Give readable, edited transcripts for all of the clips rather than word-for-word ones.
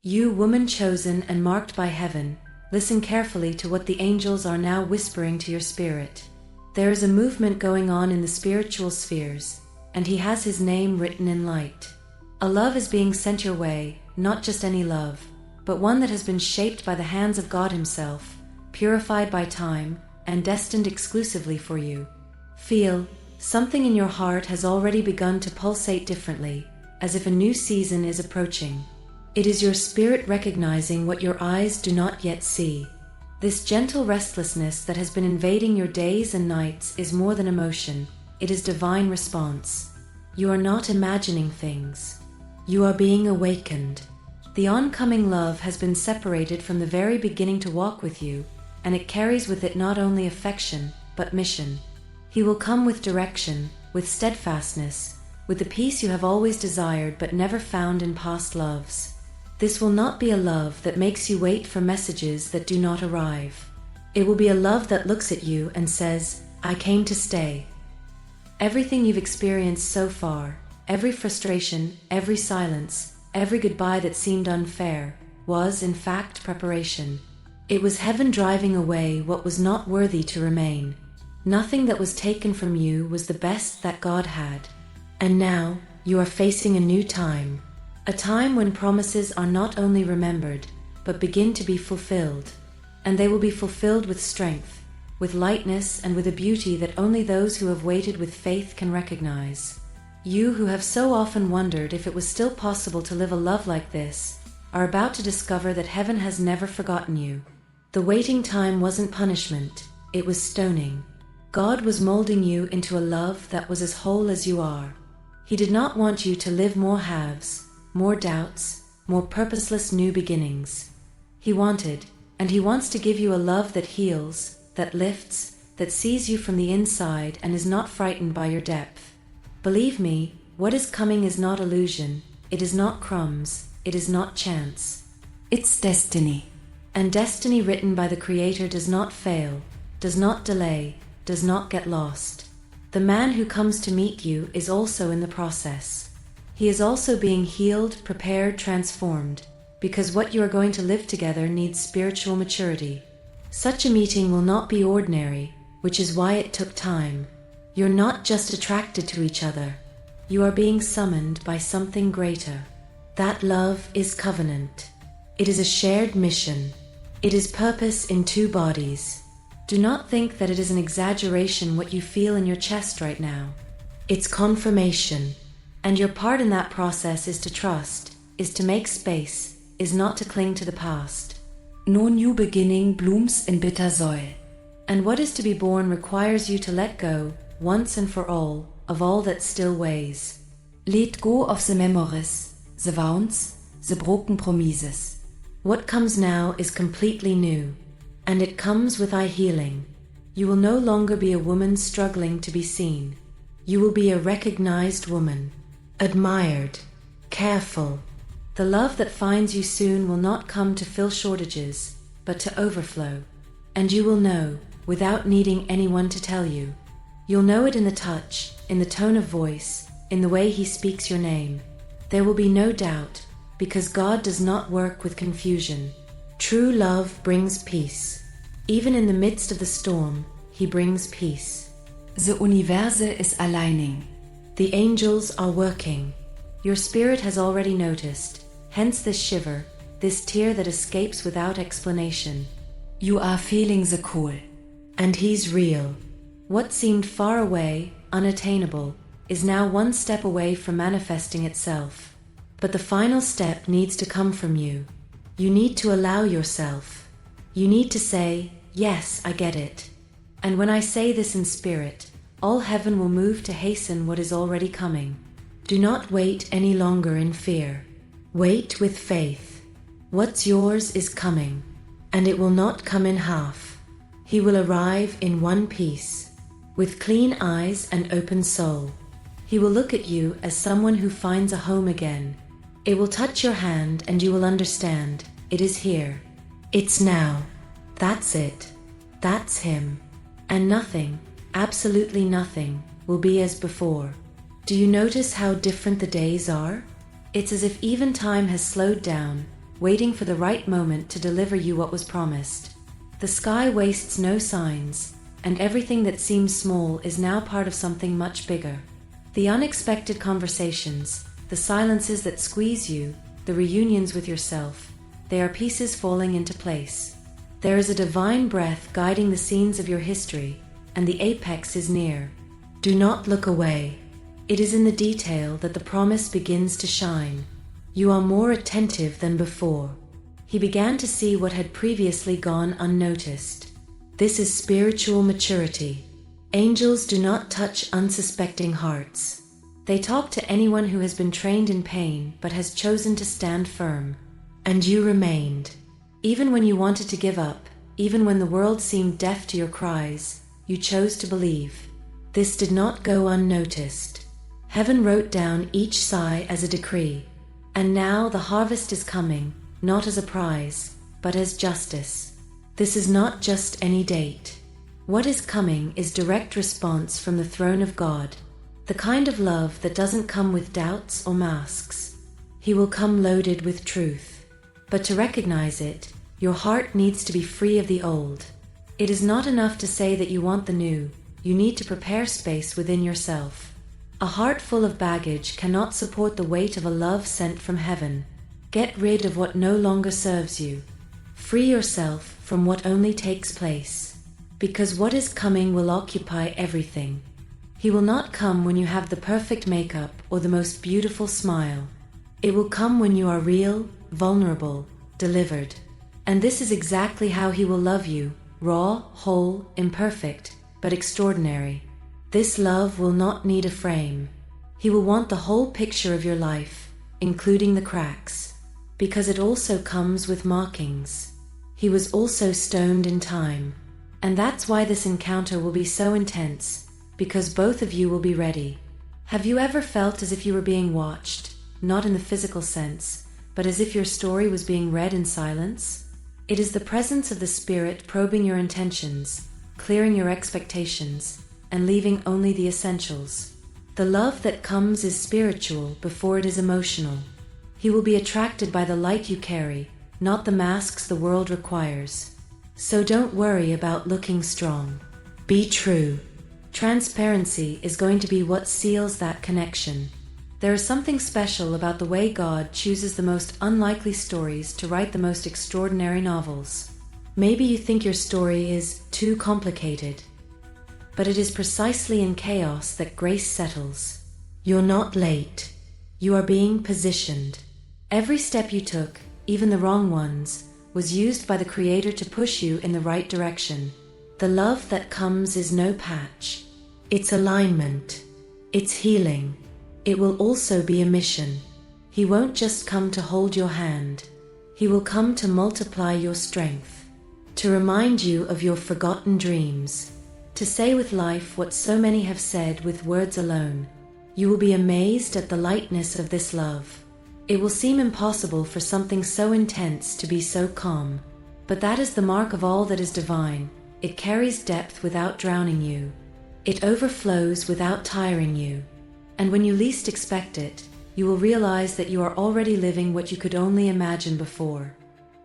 You, woman chosen and marked by heaven, listen carefully to what the angels are now whispering to your spirit. There is a movement going on in the spiritual spheres, and he has his name written in light. A love is being sent your way, not just any love, but one that has been shaped by the hands of God himself, purified by time, and destined exclusively for you. Feel, something in your heart has already begun to pulsate differently, as if a new season is approaching. It is your spirit recognizing what your eyes do not yet see. This gentle restlessness that has been invading your days and nights is more than emotion, it is divine response. You are not imagining things. You are being awakened. The oncoming love has been separated from the very beginning to walk with you, and it carries with it not only affection, but mission. He will come with direction, with steadfastness, with the peace you have always desired but never found in past loves. This will not be a love that makes you wait for messages that do not arrive. It will be a love that looks at you and says, I came to stay. Everything you've experienced so far, every frustration, every silence, every goodbye that seemed unfair, was in fact preparation. It was heaven driving away what was not worthy to remain. Nothing that was taken from you was the best that God had. And now, you are facing a new time. A time when promises are not only remembered, but begin to be fulfilled. And they will be fulfilled with strength, with lightness, and with a beauty that only those who have waited with faith can recognize. You who have so often wondered if it was still possible to live a love like this, are about to discover that heaven has never forgotten you. The waiting time wasn't punishment, it was stoning. God was molding you into a love that was as whole as you are. He did not want you to live more halves, more doubts, more purposeless new beginnings. He wanted, and he wants to give you a love that heals, that lifts, that sees you from the inside and is not frightened by your depth. Believe me, what is coming is not illusion, it is not crumbs, it is not chance. It's destiny. And destiny written by the Creator does not fail, does not delay, does not get lost. The man who comes to meet you is also in the process. He is also being healed, prepared, transformed, because what you are going to live together needs spiritual maturity. Such a meeting will not be ordinary, which is why it took time. You're not just attracted to each other. You are being summoned by something greater. That love is covenant. It is a shared mission. It is purpose in two bodies. Do not think that it is an exaggeration what you feel in your chest right now. It's confirmation. And your part in that process is to trust, is to make space, is not to cling to the past. No new beginning blooms in bitter soil. And what is to be born requires you to let go, once and for all, of all that still weighs. Let go of the memories, the wounds, the broken promises. What comes now is completely new, and it comes with eye healing. You will no longer be a woman struggling to be seen. You will be a recognized woman. Admired, careful. The love that finds you soon will not come to fill shortages, but to overflow. And you will know, without needing anyone to tell you. You'll know it in the touch, in the tone of voice, in the way he speaks your name. There will be no doubt, because God does not work with confusion. True love brings peace. Even in the midst of the storm, he brings peace. The universe is aligning. The angels are working. Your spirit has already noticed, hence this shiver, this tear that escapes without explanation. You are feeling the call. And he's real. What seemed far away, unattainable, is now one step away from manifesting itself. But the final step needs to come from you. You need to allow yourself. You need to say, yes, I get it. And when I say this in spirit, all heaven will move to hasten what is already coming. Do not wait any longer in fear. Wait with faith. What's yours is coming, and it will not come in half. He will arrive in one piece, with clean eyes and open soul. He will look at you as someone who finds a home again. It will touch your hand and you will understand, it is here. It's now. That's it. That's him. And nothing, absolutely nothing, will be as before. Do you notice how different the days are? It's as if even time has slowed down, waiting for the right moment to deliver you what was promised. The sky wastes no signs, and everything that seems small is now part of something much bigger. The unexpected conversations, the silences that squeeze you, the reunions with yourself, they are pieces falling into place. There is a divine breath guiding the scenes of your history, and the apex is near. Do not look away. It is in the detail that the promise begins to shine. You are more attentive than before. He began to see what had previously gone unnoticed. This is spiritual maturity. Angels do not touch unsuspecting hearts. They talk to anyone who has been trained in pain but has chosen to stand firm. And you remained. Even when you wanted to give up, even when the world seemed deaf to your cries, you chose to believe. This did not go unnoticed. Heaven wrote down each sigh as a decree. And now the harvest is coming, not as a prize, but as justice. This is not just any date. What is coming is direct response from the throne of God. The kind of love that doesn't come with doubts or masks. He will come loaded with truth. But to recognize it, your heart needs to be free of the old. It is not enough to say that you want the new. You need to prepare space within yourself. A heart full of baggage cannot support the weight of a love sent from heaven. Get rid of what no longer serves you. Free yourself from what only takes place. Because what is coming will occupy everything. He will not come when you have the perfect makeup or the most beautiful smile. It will come when you are real, vulnerable, delivered. And this is exactly how he will love you, raw, whole, imperfect, but extraordinary. This love will not need a frame. He will want the whole picture of your life, including the cracks. Because it also comes with markings. He was also stoned in time. And that's why this encounter will be so intense, because both of you will be ready. Have you ever felt as if you were being watched, not in the physical sense, but as if your story was being read in silence? It is the presence of the Spirit probing your intentions, clearing your expectations, and leaving only the essentials. The love that comes is spiritual before it is emotional. He will be attracted by the light you carry, not the masks the world requires. So don't worry about looking strong. Be true. Transparency is going to be what seals that connection. There is something special about the way God chooses the most unlikely stories to write the most extraordinary novels. Maybe you think your story is too complicated. But it is precisely in chaos that grace settles. You're not late. You are being positioned. Every step you took, even the wrong ones, was used by the Creator to push you in the right direction. The love that comes is no patch. It's alignment. It's healing. It will also be a mission. He won't just come to hold your hand. He will come to multiply your strength, to remind you of your forgotten dreams, to say with life what so many have said with words alone. You will be amazed at the lightness of this love. It will seem impossible for something so intense to be so calm, but that is the mark of all that is divine. It carries depth without drowning you. It overflows without tiring you. And when you least expect it, you will realize that you are already living what you could only imagine before.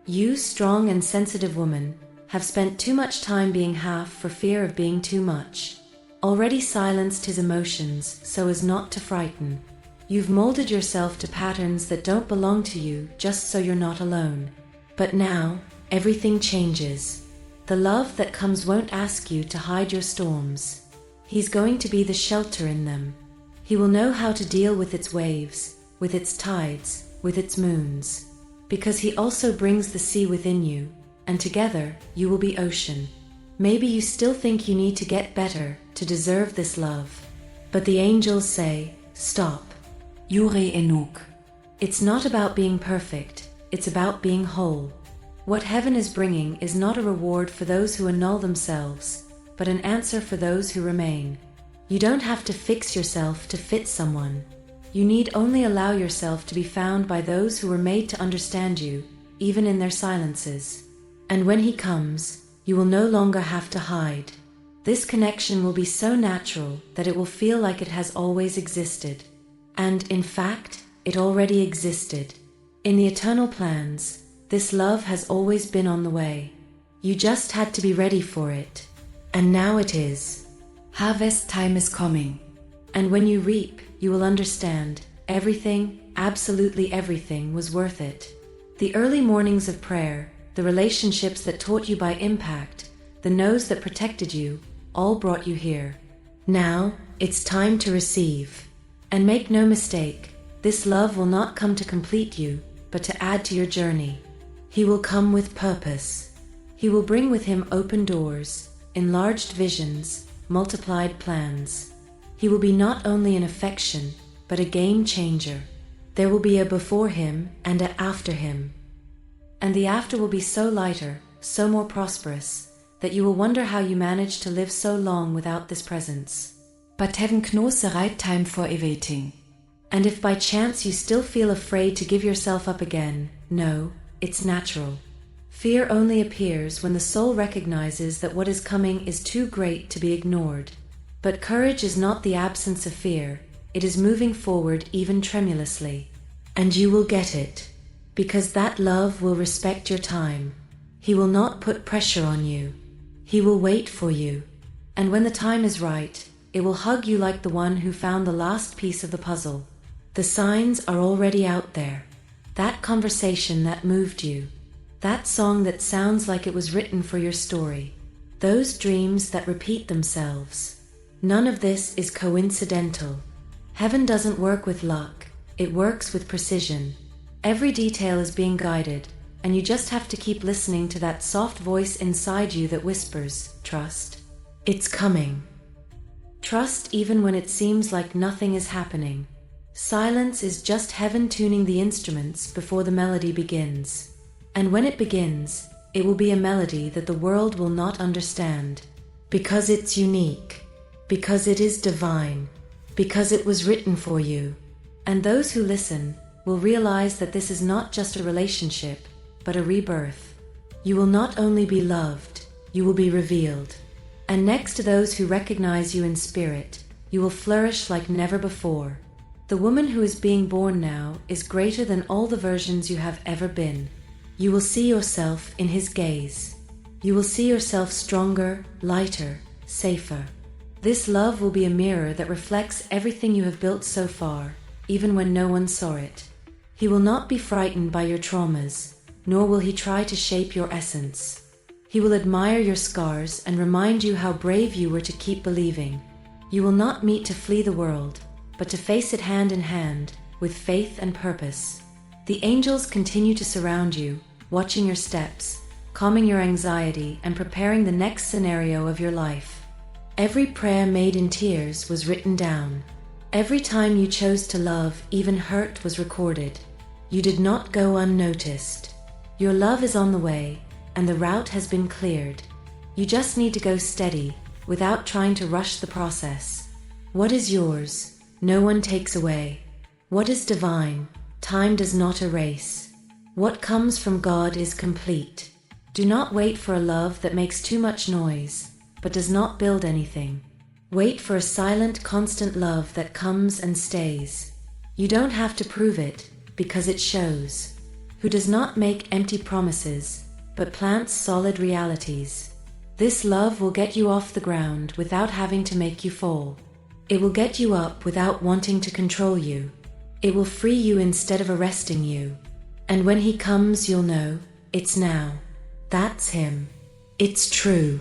You, strong and sensitive woman, have spent too much time being half for fear of being too much. Already silenced his emotions so as not to frighten. You've molded yourself to patterns that don't belong to you just so you're not alone. But now, everything changes. The love that comes won't ask you to hide your storms. He's going to be the shelter in them. He will know how to deal with its waves, with its tides, with its moons. Because he also brings the sea within you, and together you will be ocean. Maybe you still think you need to get better to deserve this love. But the angels say, stop. Yure Enuk. It's not about being perfect, it's about being whole. What heaven is bringing is not a reward for those who annul themselves, but an answer for those who remain. You don't have to fix yourself to fit someone. You need only allow yourself to be found by those who were made to understand you, even in their silences. And when he comes, you will no longer have to hide. This connection will be so natural that it will feel like it has always existed. And, in fact, it already existed. In the eternal plans, This love has always been on the way. You just had to be ready for it. And now it is. Harvest time is coming. And when you reap, you will understand everything, absolutely everything, was worth it. The early mornings of prayer, the relationships that taught you by impact, the no's that protected you, all brought you here. Now, it's time to receive. And make no mistake, this love will not come to complete you, but to add to your journey. He will come with purpose. He will bring with him open doors, enlarged visions, multiplied plans. He will be not only an affection, but a game changer. There will be a before him and a after him. And the after will be so lighter, so more prosperous, that you will wonder how you managed to live so long without this presence. But heaven knows the right time for awaiting. And if by chance you still feel afraid to give yourself up again, no, it's natural. Fear only appears when the soul recognizes that what is coming is too great to be ignored. But courage is not the absence of fear, it is moving forward even tremulously. And you will get it. Because that love will respect your time. He will not put pressure on you. He will wait for you. And when the time is right, it will hug you like the one who found the last piece of the puzzle. The signs are already out there. That conversation that moved you. That song that sounds like it was written for your story. Those dreams that repeat themselves. None of this is coincidental. Heaven doesn't work with luck. It works with precision. Every detail is being guided, and you just have to keep listening to that soft voice inside you that whispers, trust. It's coming. Trust even when it seems like nothing is happening. Silence is just heaven tuning the instruments before the melody begins. And when it begins, it will be a melody that the world will not understand. Because it's unique. Because it is divine. Because it was written for you. And those who listen will realize that this is not just a relationship, but a rebirth. You will not only be loved, you will be revealed. And next to those who recognize you in spirit, you will flourish like never before. The woman who is being born now is greater than all the versions you have ever been. You will see yourself in his gaze. You will see yourself stronger, lighter, safer. This love will be a mirror that reflects everything you have built so far, even when no one saw it. He will not be frightened by your traumas, nor will he try to shape your essence. He will admire your scars and remind you how brave you were to keep believing. You will not meet to flee the world, but to face it hand in hand, with faith and purpose. The angels continue to surround you, watching your steps, calming your anxiety, and preparing the next scenario of your life. Every prayer made in tears was written down. Every time you chose to love, even hurt, was recorded. You did not go unnoticed. Your love is on the way, and the route has been cleared. You just need to go steady, without trying to rush the process. What is yours, no one takes away. What is divine, time does not erase. What comes from God is complete. Do not wait for a love that makes too much noise, but does not build anything. Wait for a silent, constant love that comes and stays. You don't have to prove it, because it shows. Who does not make empty promises, but plants solid realities. This love will get you off the ground without having to make you fall. It will get you up without wanting to control you. It will free you instead of arresting you. And when he comes, you'll know, it's now. That's him. It's true.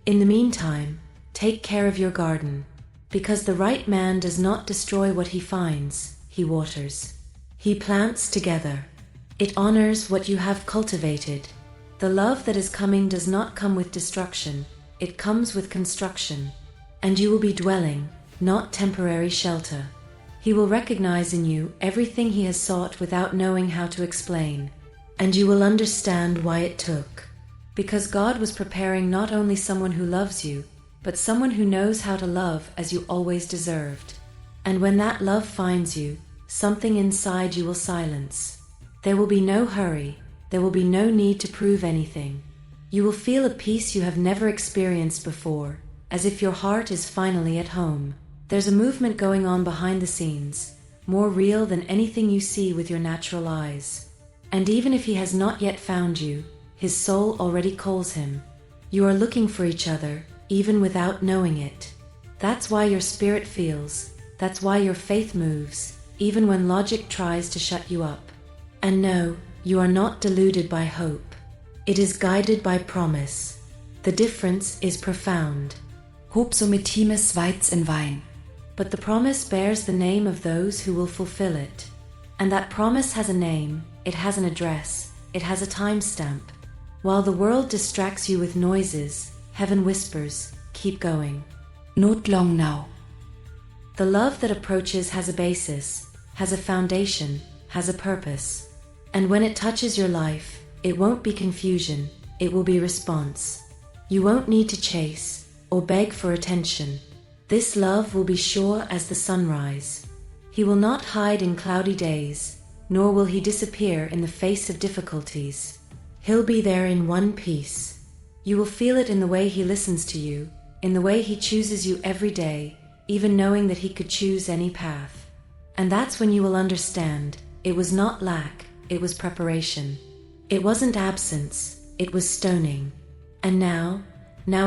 In the meantime, take care of your garden. Because the right man does not destroy what he finds, he waters. He plants together. It honors what you have cultivated. The love that is coming does not come with destruction, it comes with construction. And you will be dwelling, not temporary shelter. He will recognize in you everything he has sought without knowing how to explain. And you will understand why it took. Because God was preparing not only someone who loves you, but someone who knows how to love as you always deserved. And when that love finds you, something inside you will silence. There will be no hurry. There will be no need to prove anything. You will feel a peace you have never experienced before, as if your heart is finally at home. There's a movement going on behind the scenes, more real than anything you see with your natural eyes. And even if he has not yet found you, his soul already calls him. You are looking for each other, even without knowing it. That's why your spirit feels, that's why your faith moves, even when logic tries to shut you up. And no, you are not deluded by hope. It is guided by promise. The difference is profound. Hob somit Himes Weiz in Wein. But the promise bears the name of those who will fulfill it. And that promise has a name, it has an address, it has a timestamp. While the world distracts you with noises, heaven whispers, keep going. Not long now. The love that approaches has a basis, has a foundation, has a purpose. And when it touches your life, it won't be confusion, it will be response. You won't need to chase or beg for attention. This love will be sure as the sunrise. He will not hide in cloudy days, nor will he disappear in the face of difficulties. He'll be there in one piece. You will feel it in the way he listens to you, in the way he chooses you every day, even knowing that he could choose any path. And that's when you will understand, it was not lack, it was preparation. It wasn't absence, it was stoning. And now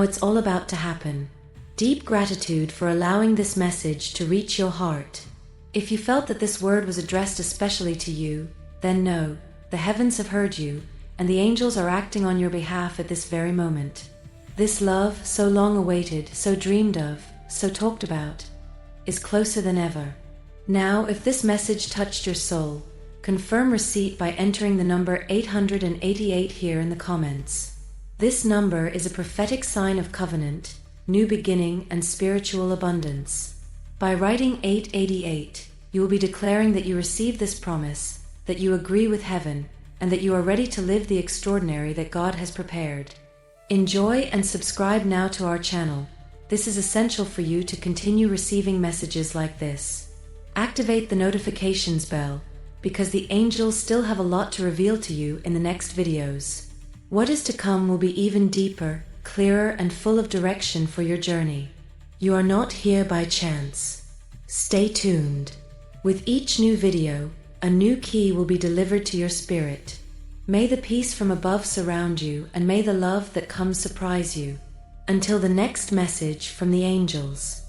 it's all about to happen. Deep gratitude for allowing this message to reach your heart. If you felt that this word was addressed especially to you, then know, the heavens have heard you, and the angels are acting on your behalf at this very moment. This love, so long awaited, so dreamed of, so talked about, is closer than ever. Now, if this message touched your soul, confirm receipt by entering the number 888 here in the comments. This number is a prophetic sign of covenant, new beginning, and spiritual abundance. By writing 888, you will be declaring that you receive this promise, that you agree with heaven, and that you are ready to live the extraordinary that God has prepared. Enjoy and subscribe now to our channel. This is essential for you to continue receiving messages like this. Activate the notifications bell, because the angels still have a lot to reveal to you in the next videos. What is to come will be even deeper, clearer, and full of direction for your journey. You are not here by chance. Stay tuned. With each new video, a new key will be delivered to your spirit. May the peace from above surround you, and may the love that comes surprise you. Until the next message from the angels.